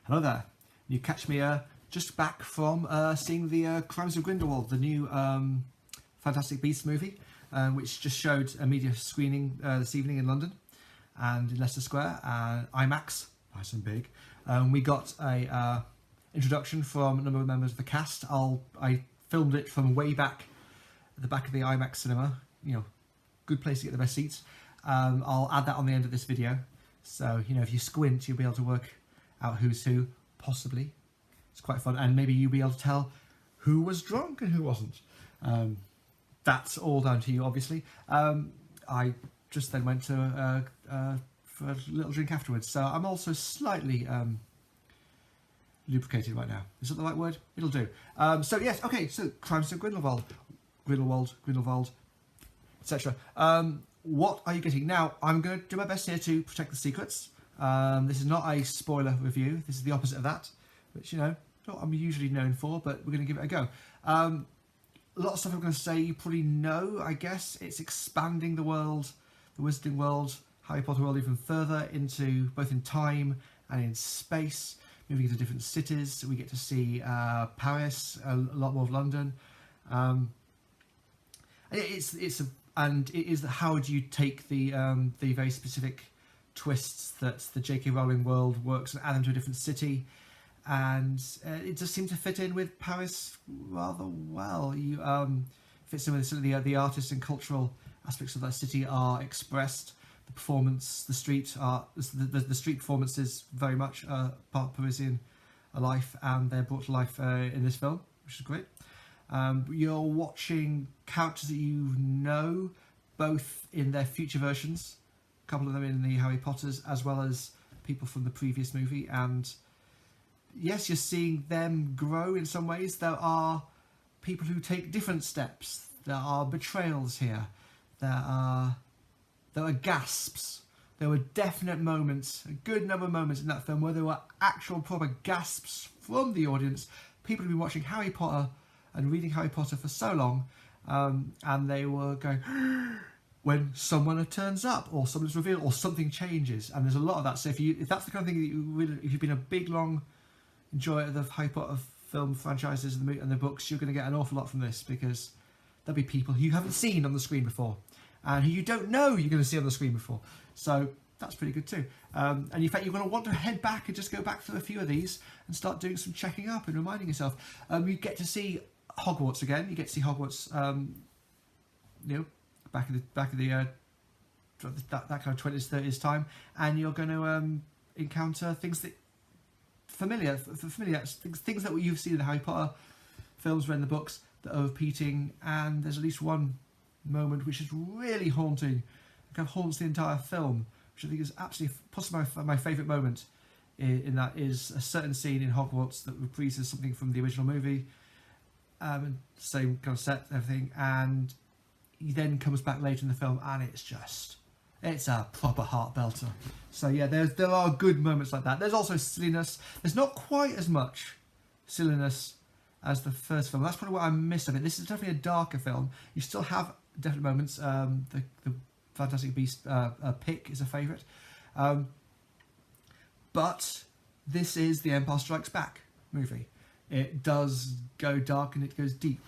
Hello there. You catch me just back from seeing the Crimes of Grindelwald, the new Fantastic Beasts movie, which just showed a media screening this evening in London and in Leicester Square, IMAX, nice and big. We got a introduction from a number of members of the cast. I filmed it from way back at the back of the IMAX cinema. You know, good place to get the best seats. I'll add that on the end of this video, so you know if you squint, you'll be able to work out who's who, possibly. It's quite fun, and maybe you'll be able to tell who was drunk and who wasn't. That's all down to you, obviously. I just then went to for a little drink afterwards, so I'm also slightly lubricated right now. Is that the right word? It'll do. So yes, okay. So Crimes of Grindelwald, etc. What are you getting now? I'm going to do my best here to protect the secrets. This is not a spoiler review. This is the opposite of that, which, you know, not what I'm usually known for, but we're going to give it a go. A lot of stuff I'm going to say you probably know, I guess. It's expanding the world, the Wizarding World, Harry Potter world even further into both in time and in space, moving into different cities. We get to see Paris, a lot more of London. It is how do you take the very specific twists that the J.K. Rowling world works and add them to a different city, and it just seemed to fit in with Paris rather well. You fits in with some of the artist and cultural aspects of that city are expressed. The performance, the street art, the street performances very much part of Parisian life, and they're brought to life in this film, which is great. You're watching characters that you know, both in their future versions, a couple of them in the Harry Potters, as well as people from the previous movie, and yes, you're seeing them grow in some ways. There are people who take different steps. There are betrayals here. There are gasps. There were definite moments, a good number of moments in that film where there were actual proper gasps from the audience. People who've been watching Harry Potter and reading Harry Potter for so long, and they were going when someone turns up or someone's revealed or something changes, and there's a lot of that. So if that's the kind of thing that you really, if you've been a big long enjoyer of the Harry Potter film franchises and the books, you're going to get an awful lot from this, because there'll be people who you haven't seen on the screen before and who you don't know you're going to see on the screen before. So that's pretty good too. And in fact, you're going to want to head back and just go back through a few of these and start doing some checking up and reminding yourself. You get to see Hogwarts again. You get to see Hogwarts, you know, back of the that kind of 20s, 30s time, and you're going to encounter things that familiar things that you've seen in the Harry Potter films, read in the books, that are repeating. And there's at least one moment which is really haunting, it kind of haunts the entire film, which I think is absolutely possibly my favourite moment. In that is a certain scene in Hogwarts that reprises something from the original movie. Same kind of set, everything, and he then comes back later in the film, and it's a proper heart belter. So yeah, there are good moments like that. There's also silliness. There's not quite as much silliness as the first film. That's probably what I missed of it. This is definitely a darker film. You still have definite moments. The Fantastic Beast pick is a favourite, but this is the Empire Strikes Back movie. It does go dark and it goes deep.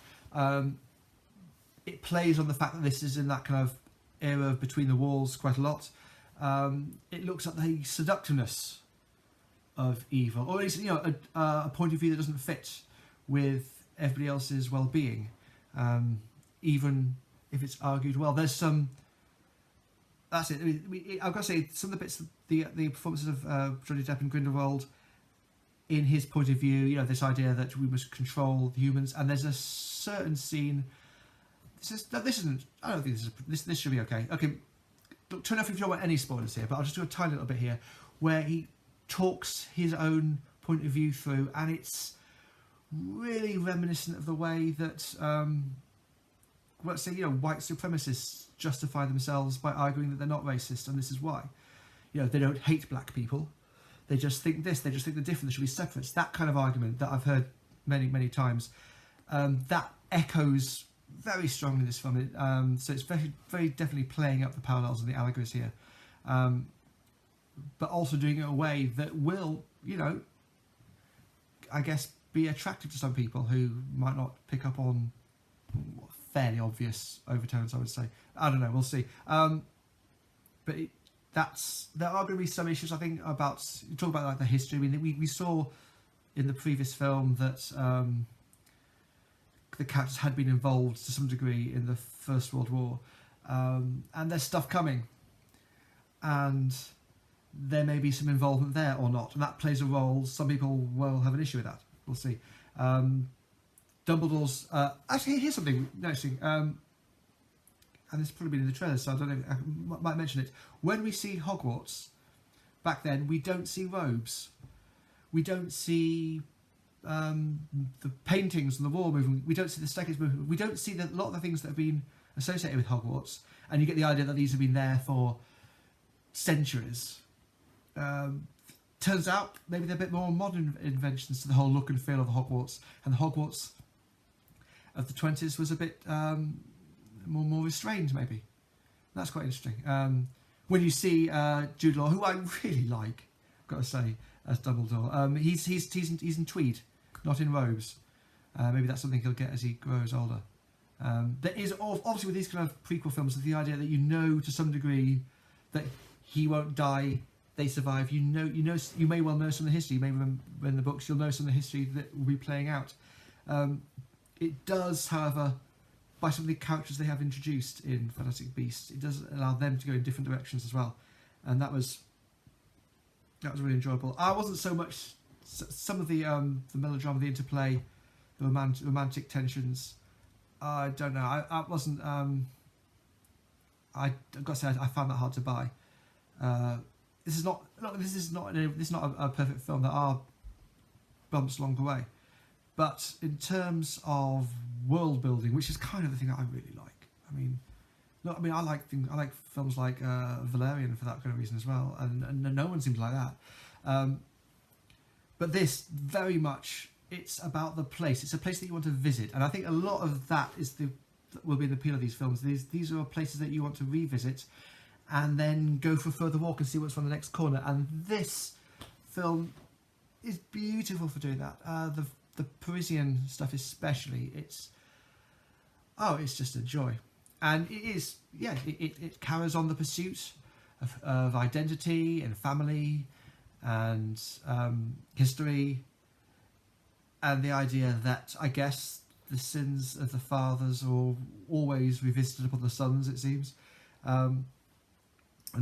It plays on the fact that this is in that kind of era of between the walls quite a lot. It looks at the seductiveness of evil, or at least, you know, a point of view that doesn't fit with everybody else's well-being, even if it's argued well. There's some. That's it. I've got to say, some of the bits, the performances of Johnny Depp and Grindelwald, in his point of view, you know, this idea that we must control the humans, and there's a certain scene. This isn't. I don't think this should be okay. Okay, look, turn off if you don't want any spoilers here, but I'll just do a tiny little bit here where he talks his own point of view through, and it's really reminiscent of the way that, let's say, you know, white supremacists justify themselves by arguing that they're not racist, and this is why. You know, they don't hate black people. They just think this. They just think they're different. They should be separate. It's that kind of argument that I've heard many, many times. That echoes very strongly in this film. So it's very, very definitely playing up the parallels and the allegories here, but also doing it in a way that will, you know, I guess, be attractive to some people who might not pick up on fairly obvious overtones, I would say. I don't know, we'll see. But there are going to be some issues, I think, about, you talk about like the history. I mean, we saw in the previous film that the characters had been involved to some degree in the First World War, and there's stuff coming, and there may be some involvement there or not, and that plays a role. Some people will have an issue with that. We'll see. Dumbledore's actually, here's something noticing, and this has probably been in the trailer, so I don't know. I might mention it. When we see Hogwarts back then, we don't see robes. We don't see the paintings on the wall moving. We don't see the staircase moving. We don't see a lot of the things that have been associated with Hogwarts, and you get the idea that these have been there for centuries. Turns out maybe they're a bit more modern inventions to the whole look and feel of Hogwarts, and the Hogwarts of the 20s was a bit more restrained, maybe. That's quite interesting. When you see Jude Law, who I really like, I've got to say, as Dumbledore, he's in tweed, not in robes. Maybe that's something he'll get as he grows older. There is obviously with these kind of prequel films, the idea that you know to some degree that he won't die, they survive. You may well know some of the history. You may remember in the books, you'll know some of the history that will be playing out. It does, however, by some of the characters they have introduced in Fantastic Beasts, it does allow them to go in different directions as well, and that was really enjoyable. I wasn't so much some of the melodrama, the interplay, the romantic tensions. I don't know. I wasn't. I've got to say, I found that hard to buy. This is not a perfect film. There are bumps along the way, but in terms of world building, which is kind of the thing that I really like. I like films like Valerian for that kind of reason as well, and no one seems like that. But this very much, it's about the place. It's a place that you want to visit, and I think a lot of that will be the appeal of these films. These are places that you want to revisit, and then go for a further walk and see what's on the next corner. And this film is beautiful for doing that. The Parisian stuff especially, it's just a joy. And it is, it carries on the pursuit of identity and family and history, and the idea that, I guess, the sins of the fathers are always revisited upon the sons, it seems, and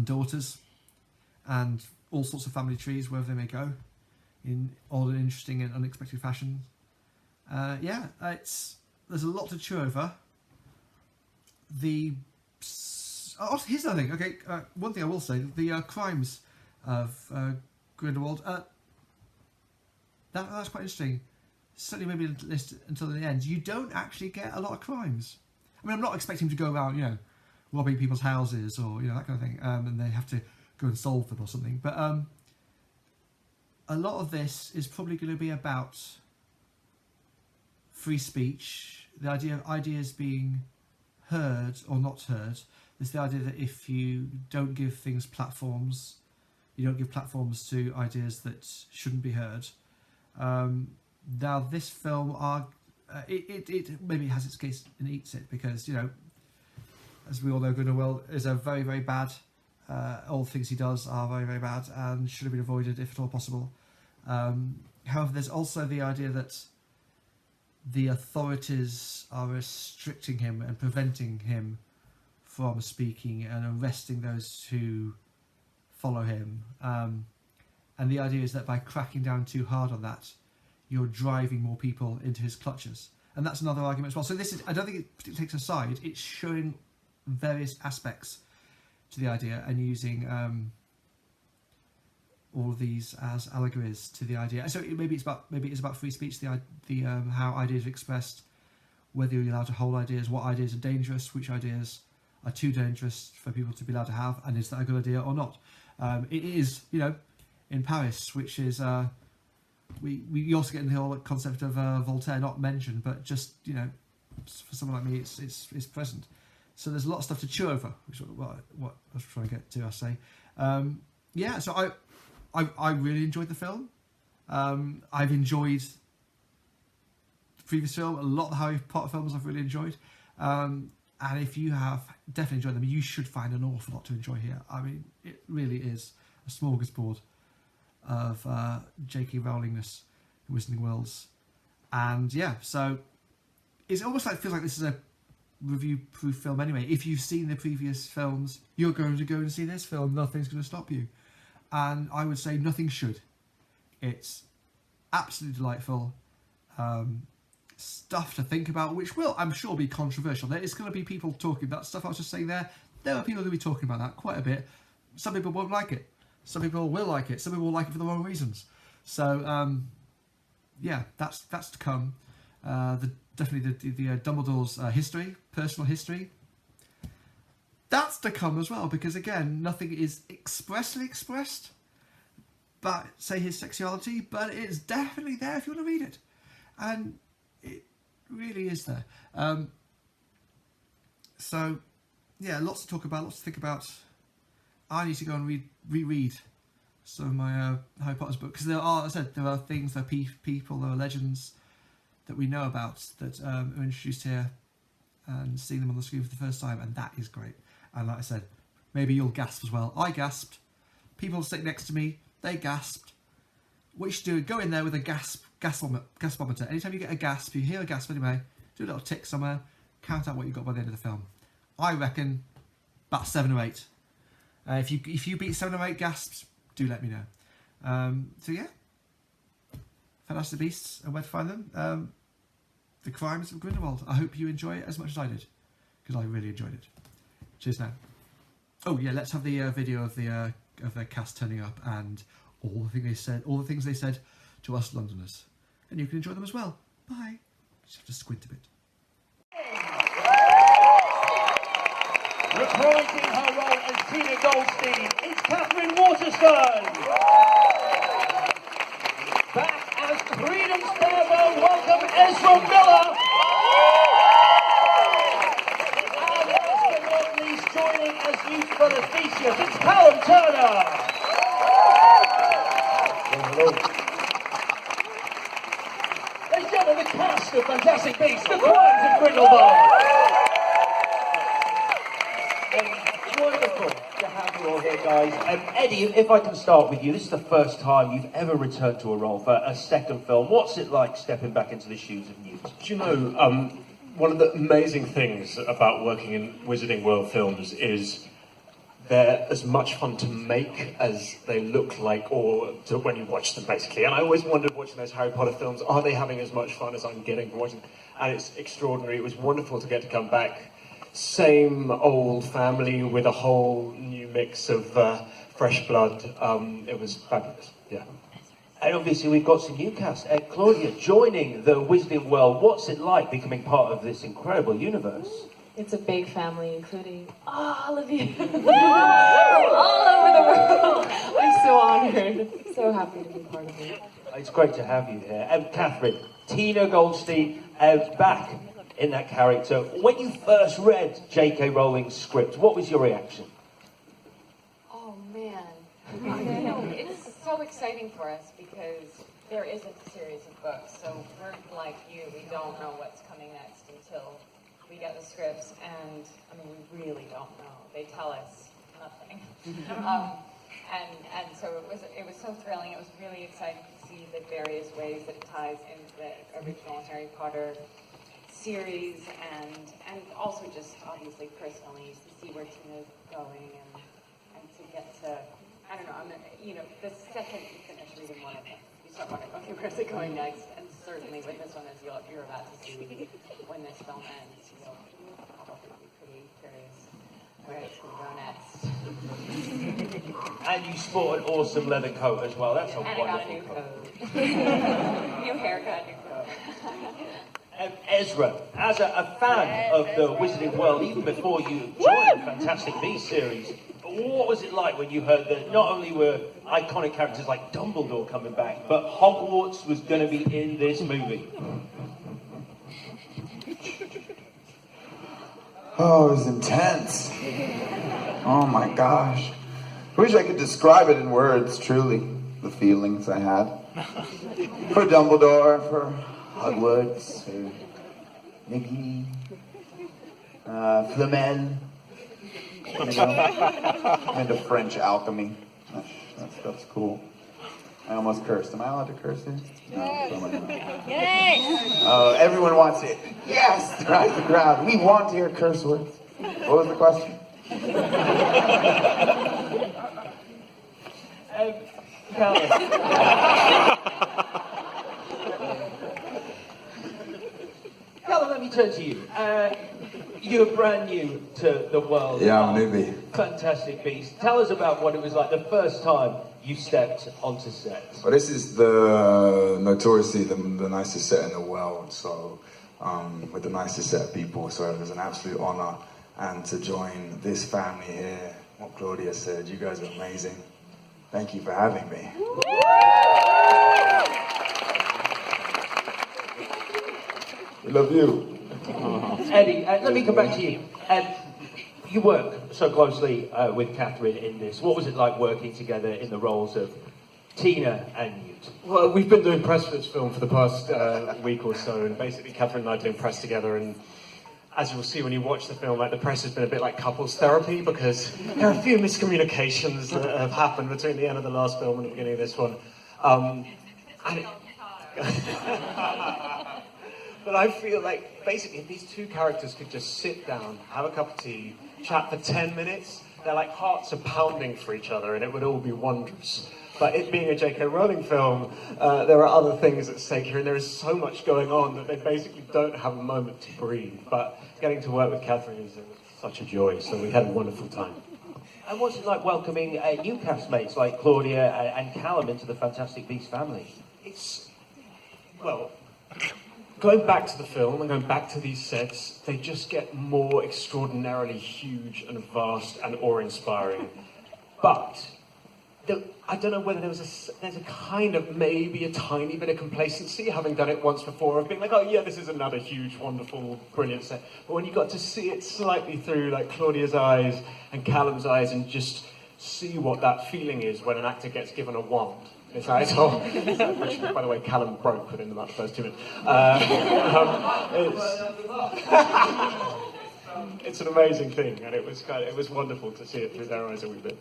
daughters, and all sorts of family trees wherever they may go, in all interesting and unexpected fashions. There's a lot to chew over. Here's another thing. Okay, one thing I will say: the crimes of Grindelwald. That's quite interesting. Certainly, maybe list until the end. You don't actually get a lot of crimes. I mean, I'm not expecting him to go around, robbing people's houses or that kind of thing, and they have to go and solve them or something. But a lot of this is probably going to be about free speech, the idea of ideas being heard or not heard. There's the idea that if you don't give things platforms, you don't give platforms to ideas that shouldn't be heard. Now, this film, it maybe has its case and eats it, because as we all know, Grindelwald is a very, very bad. All the things he does are very, very bad and should have been avoided if at all possible. However, there's also the idea that the authorities are restricting him and preventing him from speaking and arresting those who follow him. And the idea is that by cracking down too hard on that, you're driving more people into his clutches. And that's another argument as well. So this is, I don't think it particularly takes a side. It's showing various aspects to the idea and using all of these as allegories to the idea. So maybe it's about free speech, the how ideas are expressed, whether you're allowed to hold ideas, what ideas are dangerous, which ideas are too dangerous for people to be allowed to have, and is that a good idea or not? It is, in Paris, which is we also get into the whole concept of Voltaire not mentioned, but just for someone like me, it's present. So there's a lot of stuff to chew over, which is what I was trying to get to. I say, so I really enjoyed the film. I've enjoyed previous film. A lot of the Harry Potter films I've really enjoyed. And if you have definitely enjoyed them, you should find an awful lot to enjoy here. I mean, it really is a smorgasbord of J.K. Rowlingness in Wizarding Worlds. And yeah, so it's almost like, feels like this is a review-proof film anyway. If you've seen the previous films, you're going to go and see this film. Nothing's going to stop you. And I would say nothing should. It's absolutely delightful. Stuff to think about, which will, I'm sure, be controversial. There is going to be people talking about stuff I was just saying there. There are people who will be talking about that quite a bit. Some people won't like it. Some people will like it. Some people will like it for the wrong reasons. So, yeah, that's to come. Definitely the Dumbledore's history, personal history. That's to come as well, because again, nothing is expressly expressed, but say his sexuality, but it's definitely there if you want to read it, and it really is there. So, yeah, lots to talk about, lots to think about. I need to go and reread some of my Harry Potter's books, because there are, as I said, there are things, there are people, there are legends that we know about that are introduced here, and seeing them on the screen for the first time, and that is great. And like I said, maybe you'll gasp as well. I gasped. People sitting next to me, they gasped. What you should do, go in there with a gaspometer. Anytime you get a gasp, you hear a gasp anyway, do a little tick somewhere, count out what you got by the end of the film. I reckon about 7 or 8. If you beat 7 or 8 gasps, do let me know. So yeah, Fantastic Beasts and where to find them. The Crimes of Grindelwald. I hope you enjoy it as much as I did, because I really enjoyed it. Cheers now. Oh yeah, let's have the video of their cast turning up and all the things they said to us Londoners, and you can enjoy them as well. Bye. Just have to squint a bit. Reprising her role as Tina Goldstein, it's Catherine Waterston. Back as Freedom Sparrow, welcome Ezra Miller. And last but not least, joining as youthful Theseus, it's Callum Turner. Hello. Ladies and gentlemen, the cast of Fantastic Beasts, the Crimes of Grindelwald. Wonderful to have you all here, guys. Eddie, if I can start with you, this is the first time you've ever returned to a role for a second film. What's it like stepping back into the shoes of Newt? Do you know, one of the amazing things about working in Wizarding World films is they're as much fun to make as they look like, or to when you watch them, basically. And I always wondered, watching those Harry Potter films, are they having as much fun as I'm getting from watching? And it's extraordinary. It was wonderful to get to come back. Same old family with a whole new mix of fresh blood. It was fabulous, yeah. And obviously we've got some new cast. Claudia, joining the Wizarding World, what's it like becoming part of this incredible universe? It's a big family, including all of you from all over the world. I'm so honored, so happy to be part of it. It's great to have you here. And Catherine, Tina Goldstein, back in that character. When you first read J.K. Rowling's script, what was your reaction? Oh man, it's so exciting for us because there isn't a series of books, so we're like you, we don't know what's coming next until we get the scripts, and I mean, we really don't know. They tell us nothing. And so it was so thrilling. It was really exciting to see the various ways that it ties into the original Harry Potter series, and also just obviously personally to see where Tina's going, and to get to, I don't know, the second you finish reading one of them, you start wondering, okay, where's it going next? And certainly with this one, as you're about to see when this film ends, you'll probably be pretty curious where it's going to go next. And you sport an awesome leather coat as well. That's a and wonderful I got a new coat. new haircut, new coat. Ezra, as a fan of the Wizarding World, even before you joined the Fantastic Beasts series, what was it like when you heard that not only were iconic characters like Dumbledore coming back, but Hogwarts was going to be in this movie? Oh, it was intense. Oh my gosh. I wish I could describe it in words, truly. The feelings I had. For Dumbledore, for Hogwarts, or Nagini, Flamel. You know? I'm into French alchemy. That stuff's cool. I almost cursed. Am I allowed to curse here? No. Oh, everyone wants it. Yes! Throughout the crowd. We want to hear curse words. What was the question? Callum, let me turn to you. You're brand new to the world. Yeah, I'm a newbie. Fantastic Beasts. Tell us about what it was like the first time you stepped onto set. Well, this is notoriously the nicest set in the world, so with the nicest set of people, so it was an absolute honor. And to join this family here, what Claudia said, you guys are amazing. Thank you for having me. We love you. Eddie, let me come back to you. You work so closely with Catherine in this. What was it like working together in the roles of Tina and Newt? Well, we've been doing press for this film for the past week or so, and basically Catherine and I are doing press together, and as you'll see when you watch the film, like, the press has been a bit like couples therapy, because there are a few miscommunications that have happened between the end of the last film and the beginning of this one. But I feel like, basically, if these two characters could just sit down, have a cup of tea, chat for 10 minutes, their like hearts are pounding for each other, and it would all be wondrous. But it being a J.K. Rowling film, there are other things at stake here, and there is so much going on that they basically don't have a moment to breathe. But getting to work with Catherine is such a joy, so we had a wonderful time. And what's it like welcoming new castmates like Claudia and Callum into the Fantastic Beasts family? It's, well, going back to the film and going back to these sets, they just get more extraordinarily huge and vast and awe-inspiring. But I don't know whether there's a kind of, maybe a tiny bit of complacency, having done it once before, of being like, oh yeah, this is another huge, wonderful, brilliant set. But when you got to see it slightly through like Claudia's eyes and Callum's eyes, and just see what that feeling is when an actor gets given a wand. It's like, which, by the way, Callum broke within about the first 2 minutes. It's an amazing thing, and it was wonderful to see it through their eyes a wee bit.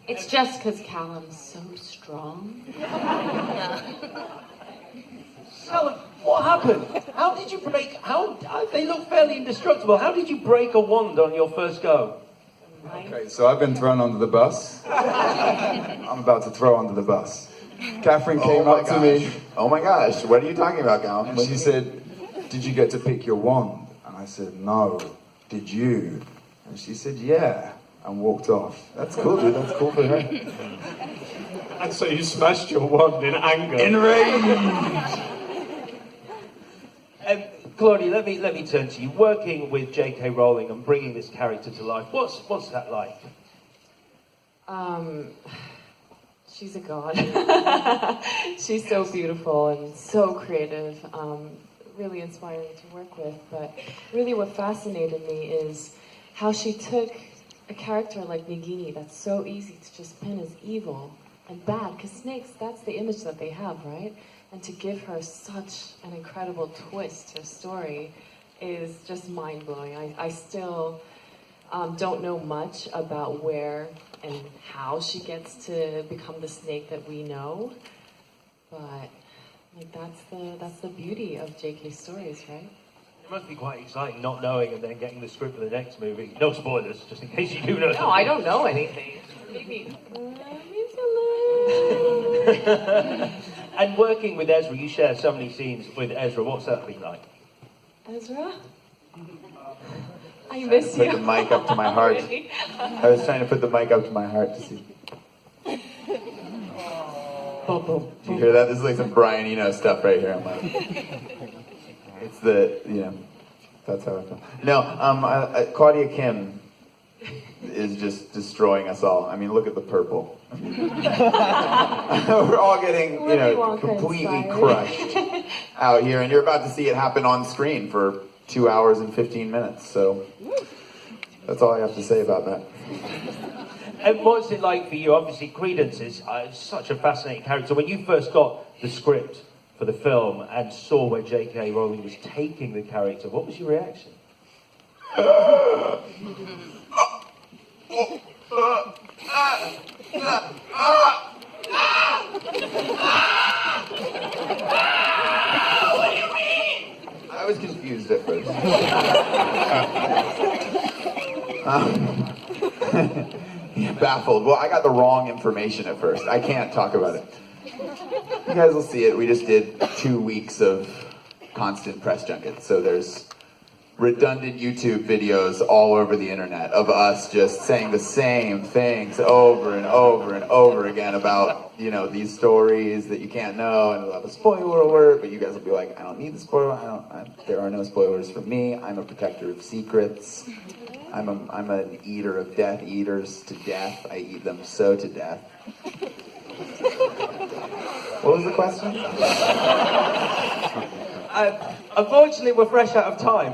It's just because Callum's so strong. Callum, what happened? How did you break? They look fairly indestructible. How did you break a wand on your first go? Okay, so I've been thrown under the bus. I'm about to throw under the bus. Catherine came up to me. Oh my gosh, what are you talking about, Cal? And she said, did you get to pick your wand? And I said, no. Did you? And she said, yeah. And walked off. That's cool, dude. That's cool for her. And so you smashed your wand in anger. In rage! Claudia, let me turn to you. Working with J.K. Rowling and bringing this character to life, what's that like? She's a god. She's so beautiful and so creative. Really inspiring to work with. But really what fascinated me is how she took a character like Nagini that's so easy to just pin as evil and bad, because snakes, that's the image that they have, right? And to give her such an incredible twist to her story is just mind-blowing. I still don't know much about where and how she gets to become the snake that we know, but like that's the beauty of JK's stories, right? It must be quite exciting not knowing and then getting the script for the next movie. No spoilers, just in case you do know. No, I don't know anything. Maybe. And working with Ezra, you share so many scenes with Ezra. What's that been like? Ezra? I miss Put you. the mic up to my heart. I was trying to put the mic up to my heart to see. Do you hear that? This is like some Brian Eno stuff right here. I'm like, it's that's how I feel. No, Claudia Kim is just destroying us all. I mean, look at the purple. We're all getting, completely crushed out here, and you're about to see it happen on screen for 2 hours and 15 minutes. So that's all I have to say about that. And what's it like for you? Obviously, Credence is such a fascinating character. When you first got the script for the film and saw where J.K. Rowling was taking the character, what was your reaction? I was confused at first. Baffled. Well, I got the wrong information at first. I can't talk about it. You guys will see it. We just did 2 weeks of constant press junkets. So there's redundant YouTube videos all over the internet of us just saying the same things over and over and over again about, you know, these stories that you can't know, and we'll have a spoiler alert, but you guys will be like, I don't need the spoiler. There are no spoilers for me. I'm a protector of secrets. I'm an eater of Death Eaters to death. I eat them so to death. What was the question? Unfortunately, we're fresh out of time.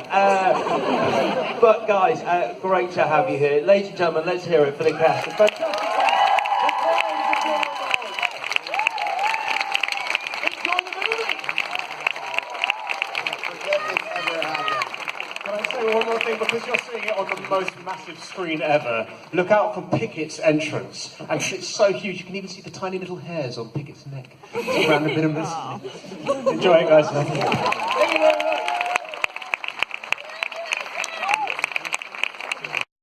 But guys, great to have you here. Ladies and gentlemen, let's hear it for the cast. Can I say one more thing? Because you're seeing it on the most massive screen ever, look out for Pickett's entrance. And it's so huge, you can even see the tiny little hairs on Pickett's neck. It's a random bit of mystery. Enjoy it, guys. Thank you very much.